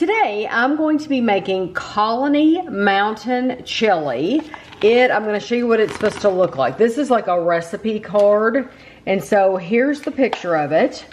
Today I'm going to be making Colony Mountain Chili. I'm going to show you what it's supposed to look like. This is like a recipe card, and so here's the picture of it.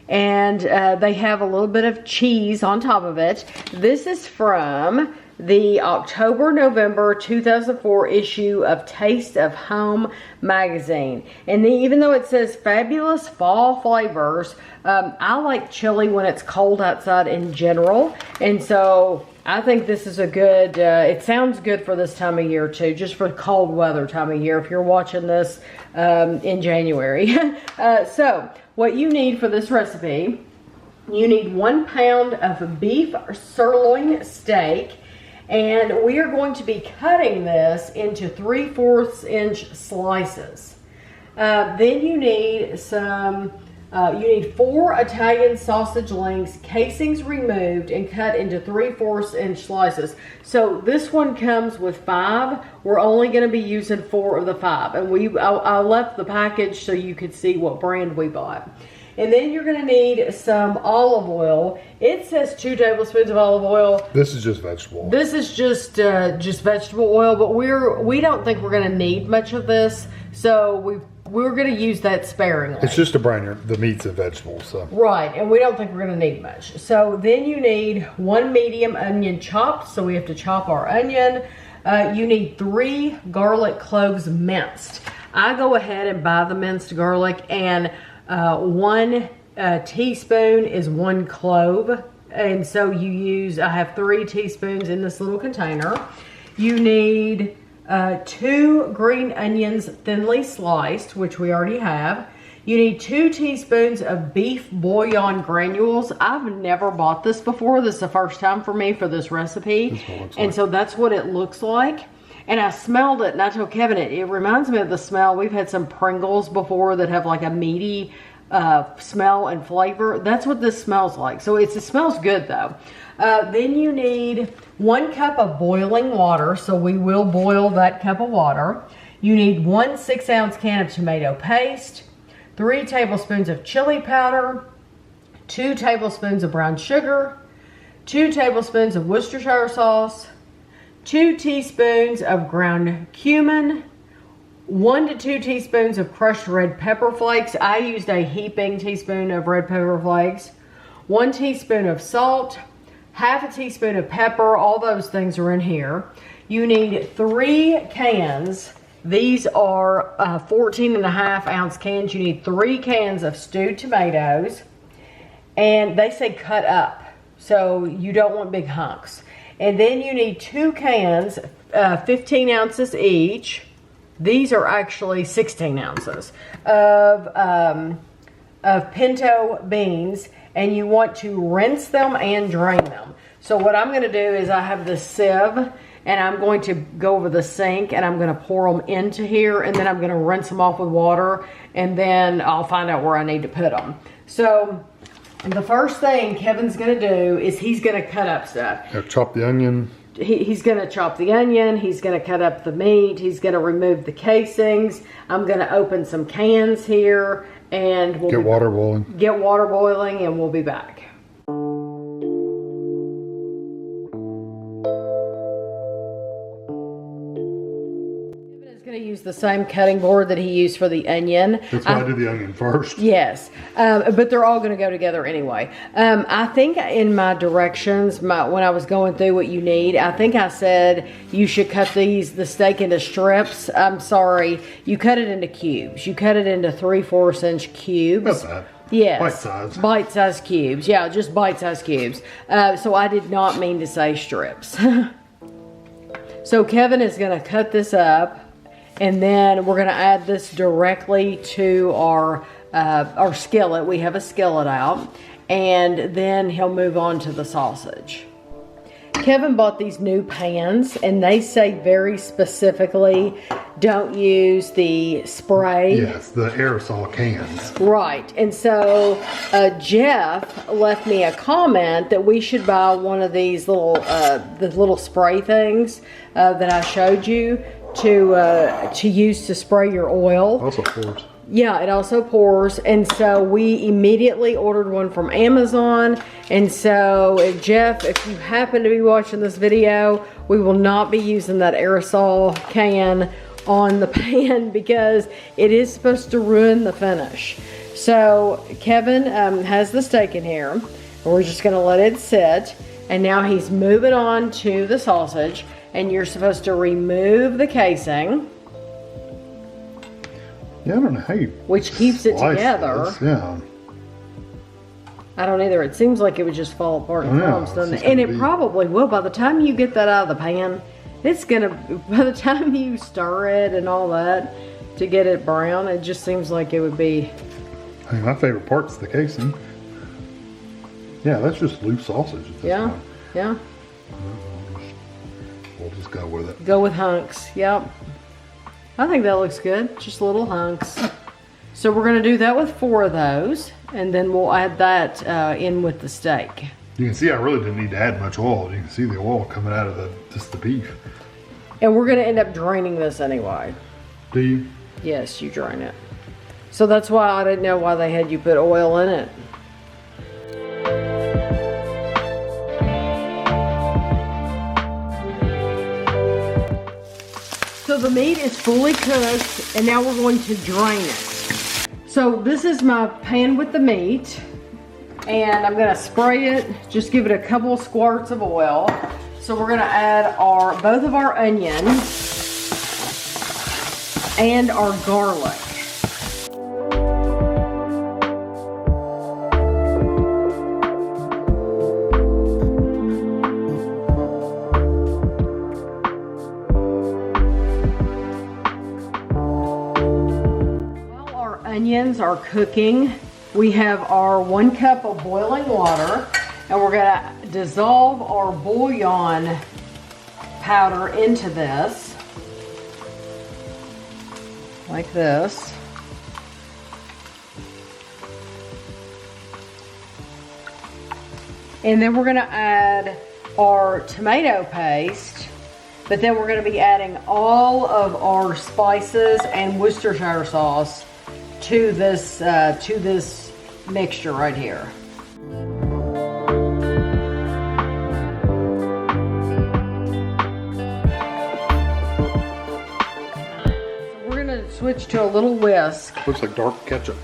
And they have a little bit of cheese on top of it. This is from the October-November 2004 issue of Taste of Home magazine. And even though it says fabulous fall flavors, I like chili when it's cold outside in general. And so I think this is a good, it sounds good for this time of year too, just for cold weather time of year if you're watching this in January. So what you need for this recipe, you need 1 pound of beef sirloin steak, and we are going to be cutting this into 3/4 inch slices. Then you need you need 4 Italian sausage links, casings removed and cut into 3/4 inch slices. So this one comes with 5. We're only going to be using 4 of the 5, and I left the package so you could see what brand we bought. And then you're going to need some olive oil. It says 2 tablespoons of olive oil. This is just vegetable. This is just vegetable oil, but we don't think we're going to need much of this, so we're going to use that sparingly. It's just to brown the meats and vegetables. So. Right, and we don't think we're going to need much. So then you need 1 medium onion chopped, so we have to chop our onion. You need 3 garlic cloves minced. I go ahead and buy the minced garlic, and 1 teaspoon is 1 clove. And so I have 3 teaspoons in this little container. You need 2 green onions thinly sliced, which we already have. You need 2 teaspoons of beef bouillon granules. I've never bought this before. This is the first time for me for this recipe. And so that's what it looks like. And I smelled it, and I told Kevin, it reminds me of the smell. We've had some Pringles before that have like a meaty smell and flavor. That's what this smells like. So it smells good though. Then you need 1 cup of boiling water. So we will boil that cup of water. You need 1 6-ounce can of tomato paste, 3 tablespoons of chili powder, 2 tablespoons of brown sugar, 2 tablespoons of Worcestershire sauce, 2 teaspoons of ground cumin, 1 to 2 teaspoons of crushed red pepper flakes. I used a heaping teaspoon of red pepper flakes, 1 teaspoon of salt, half a teaspoon of pepper. All those things are in here. You need 3 cans. These are 14.5-ounce cans. You need 3 cans of stewed tomatoes, and they say cut up, so you don't want big hunks. And then you need 2 cans, 15 ounces each. These are actually 16 ounces of pinto beans, and you want to rinse them and drain them. So what I'm going to do is I have this sieve, and I'm going to go over the sink, and I'm going to pour them into here, and then I'm going to rinse them off with water, and then I'll find out where I need to put them. So the first thing Kevin's going to do is he's going to cut up stuff. Chop the onion. He's going to chop the onion. He's going to cut up the meat. He's going to remove the casings. I'm going to open some cans here, and we'll get water boiling. Get water boiling, and we'll be back. Use the same cutting board that he used for the onion. That's why I did the onion first. Yes, but they're all going to go together anyway. I think in my directions, when I was going through what you need, I think I said you should cut the steak into strips. I'm sorry, you cut it into cubes. You cut it into 3/4 inch cubes. That's that. Yes. Bite-sized. Bite-sized cubes. Yeah, just bite-sized cubes. So I did not mean to say strips. So Kevin is going to cut this up. And then we're going to add this directly to our skillet. We have a skillet out. And then he'll move on to the sausage. Kevin bought these new pans, and they say very specifically, don't use the spray. Yes, the aerosol cans. Right. And so Jeff left me a comment that we should buy one of these the little spray things that I showed you to use to spray your oil. Also Forbes. Yeah, it also pours, and so we immediately ordered one from Amazon. And so, Jeff, if you happen to be watching this video, we will not be using that aerosol can on the pan because it is supposed to ruin the finish. So, Kevin has the steak in here, and we're just gonna let it sit. And now he's moving on to the sausage, and you're supposed to remove the casing. Yeah, I don't know how you Which keeps it slice together. this. Yeah. I don't either. It seems like it would just fall apart in Yeah, clumps, doesn't it's it? And gonna it be- probably will. By the time you get that out of the pan, it's gonna, by the time you stir it and all that to get it brown, it just seems like it would be. I mean, my favorite part's the casing. Yeah, that's just loose sausage at this Yeah, point. yeah. We'll just go with it. Go with hunks. Yep. I think that looks good. Just little hunks. So we're gonna do that with 4 of those, and then we'll add that in with the steak. You can see I really didn't need to add much oil. You can see the oil coming out of just the beef. And we're gonna end up draining this anyway. Do you? Yes, you drain it. So that's why I didn't know why they had you put oil in it. So the meat is fully cooked, and now we're going to drain it. So this is my pan with the meat, and I'm gonna spray it, just give it a couple of squirts of oil. So we're gonna add both of our onions and our garlic. While our onions are cooking, we have our 1 cup of boiling water, and we're gonna dissolve our bouillon powder into this. Like this. And then we're gonna add our tomato paste, but then we're gonna be adding all of our spices and Worcestershire sauce to this mixture right here. Switch to a little whisk, Looks like dark ketchup.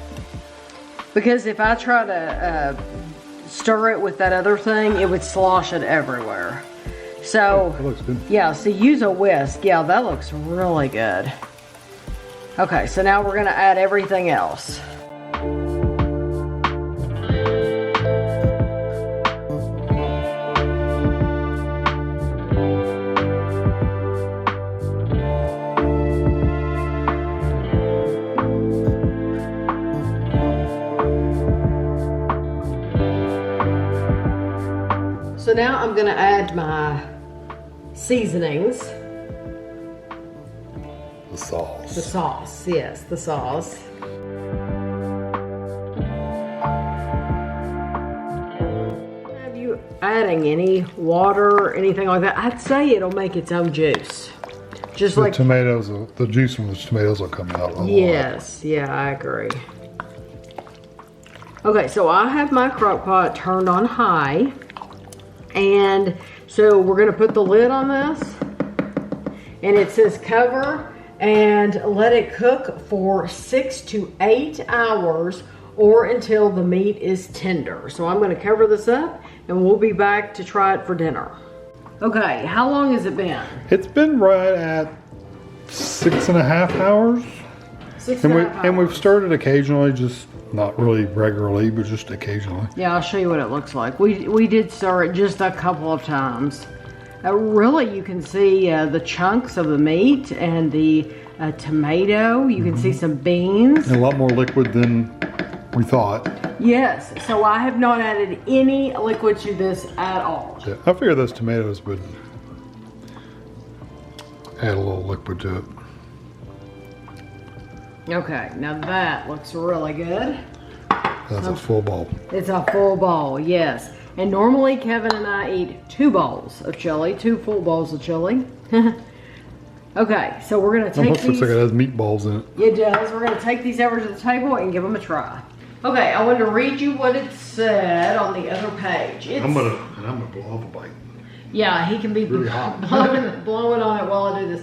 because if I try to stir it with that other thing, it would slosh it everywhere. So That looks good. yeah, so use a whisk. Yeah, that looks really good. Okay, so now we're gonna add everything else. So now I'm gonna add my seasonings. The sauce. The sauce, yes, the sauce. Have you adding any water or anything like that? I'd say it'll make its own juice. Just The like, tomatoes, the juice from the tomatoes will come out a lot. yes, yeah, I agree. Okay, so I have my crock pot turned on high. And so we're gonna put the lid on this. And it says cover and let it cook for 6 to 8 hours or until the meat is tender. So I'm gonna cover this up and we'll be back to try it for dinner. Okay, how long has it been? It's been right at 6.5 hours. 6 And, and a half and we've hours. stirred it occasionally, just not really regularly, but just occasionally. Yeah, I'll show you what it looks like. We did stir it just a couple of times. Really, you can see the chunks of the meat and the tomato. You can see some beans. And a lot more liquid than we thought. Yes, so I have not added any liquid to this at all. Yeah, I figured those tomatoes would add a little liquid to it. Okay, now that looks really good. That's a full bowl. It's a full bowl, yes. And normally Kevin and I eat 2 bowls of chili, 2 full bowls of chili. Okay, so we're gonna take Almost looks these. like it has meatballs in it. It does. We're gonna take these over to the table and give them a try. Okay, I wanted to read you what it said on the other page. I'm gonna blow off a bite. Yeah, he can be Really hot. blowing on it while I do this.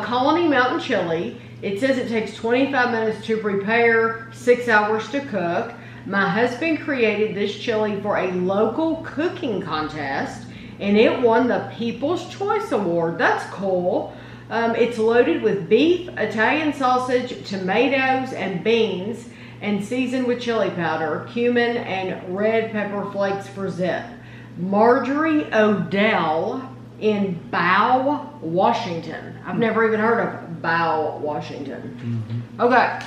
Colony Mountain Chili. It says it takes 25 minutes to prepare, 6 hours to cook. My husband created this chili for a local cooking contest, and it won the People's Choice Award. That's cool. It's loaded with beef, Italian sausage, tomatoes, and beans, and seasoned with chili powder, cumin, and red pepper flakes for zip. Marjorie Odell in Bow, Washington. I've never even heard of Bow, Washington. Okay.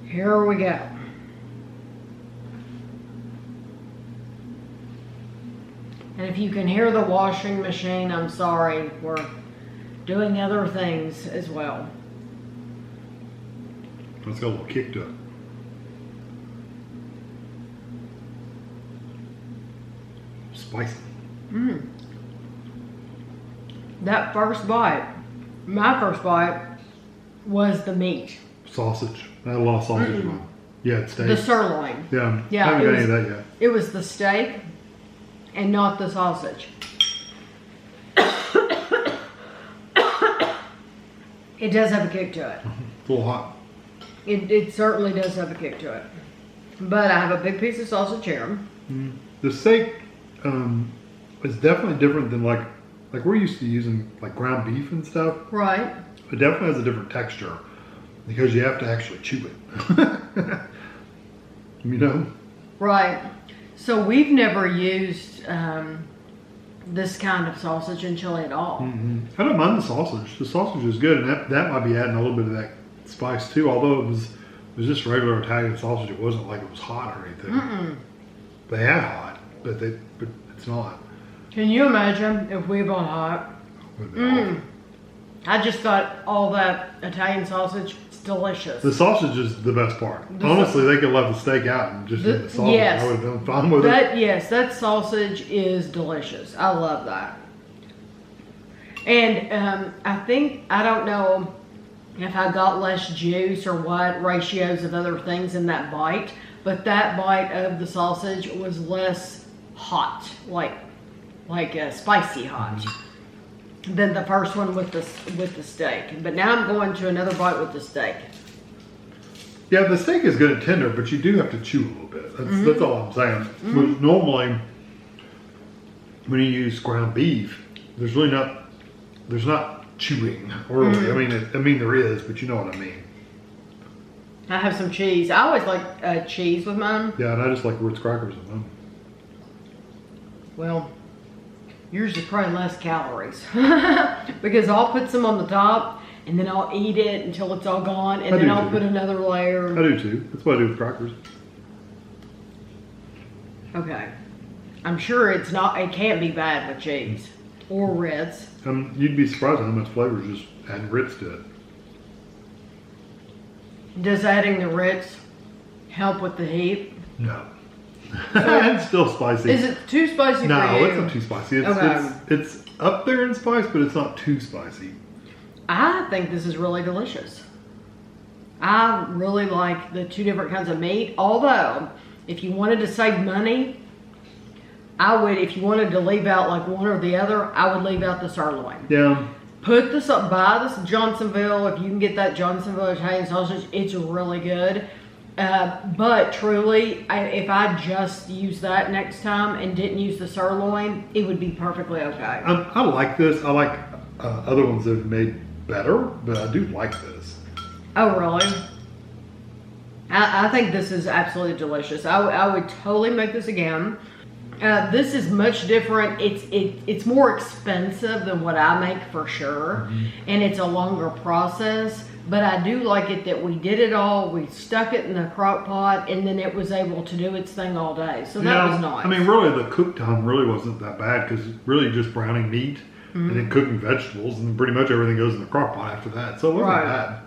Here we go. And if you can hear the washing machine, I'm sorry. We're doing other things as well. It's got a little kick to it. Spicy. That first bite, my first bite, was the meat. Sausage. I had a lot of sausage in mine. Yeah, it's steak. The sirloin. Yeah, Yeah, I haven't it got any was- of that yet. It was the steak and not the sausage. It does have a kick to it. It's a little hot. It certainly does have a kick to it. But I have a big piece of sausage here. The steak is definitely different than like we're used to using like ground beef and stuff. Right. It definitely has a different texture because you have to actually chew it. You know? Right. So we've never used this kind of sausage in chili at all. I don't mind the sausage. The sausage is good, and that might be adding a little bit of that spice too. Although it was just regular Italian sausage. It wasn't like it was hot or anything. They had hot, but it's not. Can you imagine if we bought hot? I just thought all that Italian sausage is delicious. The sausage is the best part. Honestly, they could let the steak out and just eat the sausage. yes. I would have been fine with it. Yes, that sausage is delicious. I love that. And I don't know if I got less juice or what ratios of other things in that bite, but that bite of the sausage was less hot, like spicy hot, than the first one with the steak. But now I'm going to another bite with the steak. Yeah, the steak is good and tender, but you do have to chew a little bit. That's all I'm saying. Which normally, when you use ground beef, there's not chewing. Really, I mean there is, but you know what I mean. I have some cheese. I always like cheese with mine. Yeah, and I just like Ritz crackers in them. Well, yours is probably less calories because I'll put some on the top and then I'll eat it until it's all gone, and then I'll put another layer. I do too. That's what I do with crackers. Okay, I'm sure it can't be bad with cheese or Ritz. You'd be surprised how much flavor is just adding Ritz to it. Does adding the Ritz help with the heat? No. It's still spicy. Is it too spicy for you? No, it's not too spicy. It's up there in spice, but it's not too spicy. I think this is really delicious. I really like the two different kinds of meat. Although, if you wanted to save money, I would, if you wanted to leave out like one or the other, I would leave out the sirloin. Yeah. Put this up, buy this Johnsonville. If you can get that Johnsonville Italian sausage, it's really good. But truly, if I just used that next time and didn't use the sirloin, it would be perfectly okay. I like this. I like other ones that have made better, but I do like this. Oh, really? I think this is absolutely delicious. I would totally make this again. This is much different. It's more expensive than what I make for sure, and it's a longer process. But I do like it that we did it all. We stuck it in the crock pot, and then it was able to do its thing all day. So that was nice. I mean, really, the cook time really wasn't that bad because really just browning meat and then cooking vegetables, and pretty much everything goes in the crock pot after that. So it wasn't bad.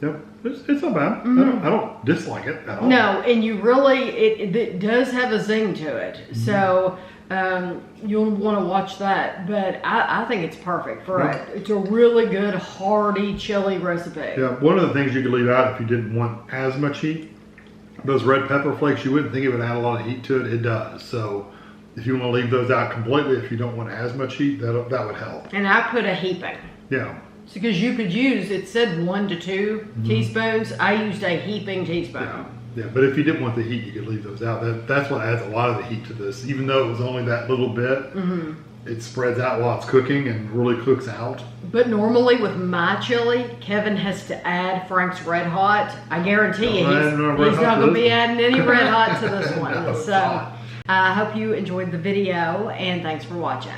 Yep, it's not bad. I don't dislike it at all. No, and you really, it does have a zing to it. So you'll want to watch that. But I think it's perfect for it. It's a really good, hearty chili recipe. Yeah, one of the things you could leave out if you didn't want as much heat, those red pepper flakes, you wouldn't think it would add a lot of heat to it. It does. So if you want to leave those out completely, if you don't want as much heat, that would help. And I put a heaping. Yeah. Because you could use, it said 1 to 2 teaspoons. I used a heaping teaspoon. Yeah, but if you didn't want the heat, you could leave those out. That's what adds a lot of the heat to this. Even though it was only that little bit, it spreads out while it's cooking and really cooks out. But normally with my chili, Kevin has to add Frank's Red Hot. I guarantee you, he's not going to be adding any Red Hot to this one. So I hope you enjoyed the video, and thanks for watching.